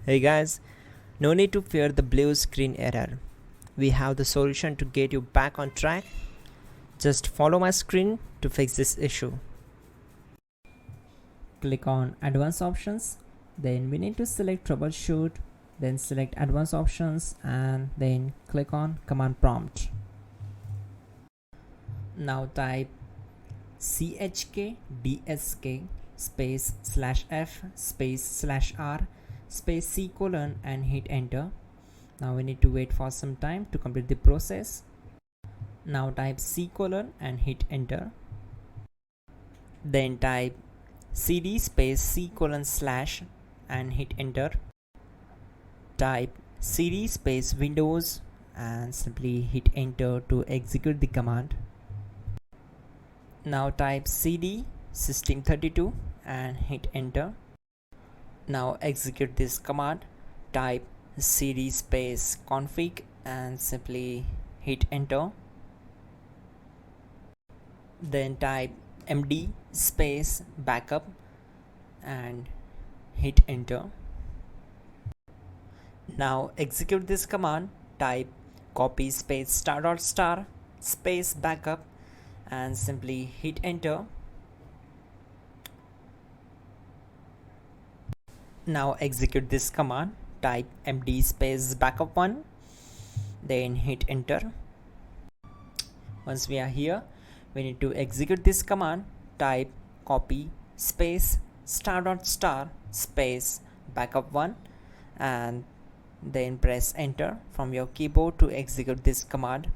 Hey guys, no need to fear the blue screen error. We have the solution to get you back on track. Just follow my screen to fix this issue. Click on Advanced Options, then we need to select Troubleshoot, then select Advanced Options and then click on Command Prompt. Now type chkdsk space /f space /r space C colon and hit enter. Now we need to wait for some time to complete the process. Now type C colon and hit enter. Then type cd space C colon / and hit enter. Type cd space Windows and simply hit enter to execute the command. Now type cd system32 and hit enter. Now execute this command. Type cd space config and simply hit enter. Then type md space backup and hit enter. Now execute this command. Type copy space ** space backup and simply hit enter. Now execute this command. Type md space backup1 then hit enter. Once we are here, we need to execute this command. Type copy space ** space backup1 and then press enter from your keyboard to execute this command.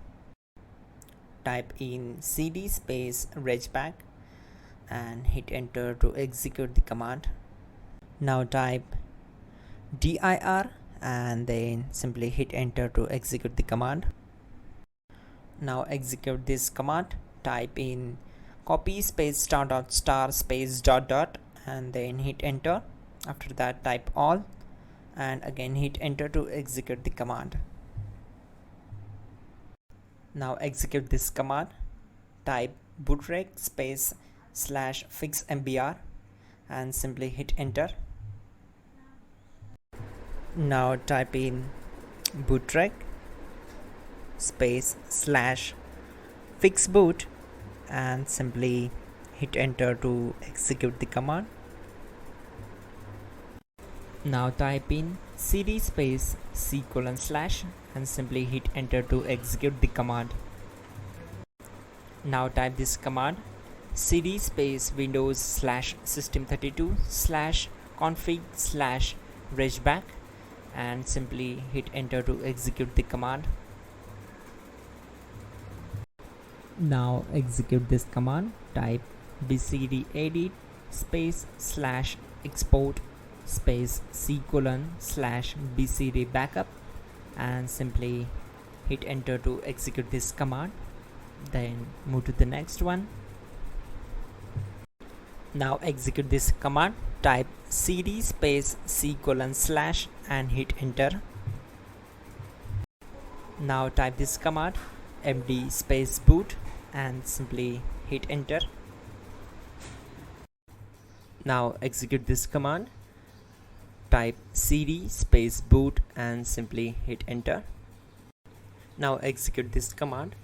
Type in cd space regback and hit enter to execute the command. Now type dir and then simply hit enter to execute the command. Now execute this command. Type in copy space ** space ... and then hit enter. After that type all and again hit enter to execute the command. Now execute this command. Type bootrec space /fixmbr and simply hit enter. Now type in bootrec space /fixboot and simply hit enter to execute the command. Now type in cd space C colon / and simply hit enter to execute the command. Now type this command cd space Windows /system32 /config /regback and simply hit enter to execute the command. Now execute this command. Type bcdedit space /export space C colon /bcd backup and simply hit enter to execute this command. Then move to the next one. Now execute this command. Type cd space C colon / and hit enter. Now type this command md space boot and simply hit enter. Now execute this command. Type cd space boot and simply hit enter. Now execute this command.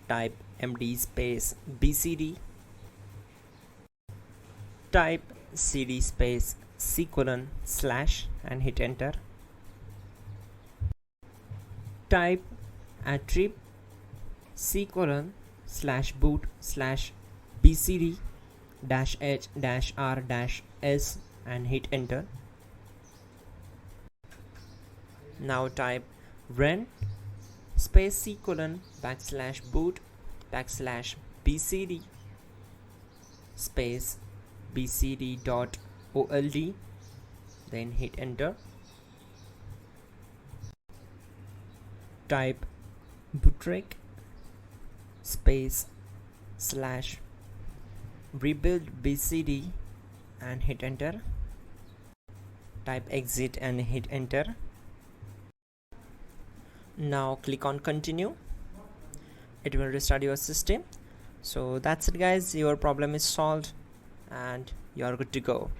Type md space bcd. Type cd space C colon / and hit enter. Type attrib C colon /boot /bcd -h -r -s and hit enter. Now type run space C colon /boot /bcd space bcd.old then hit enter. Type bootrec space /rebuild bcd and hit enter. Type exit and hit enter. Now click on continue. It will restart your system. So that's it guys, your problem is solved and you are good to go.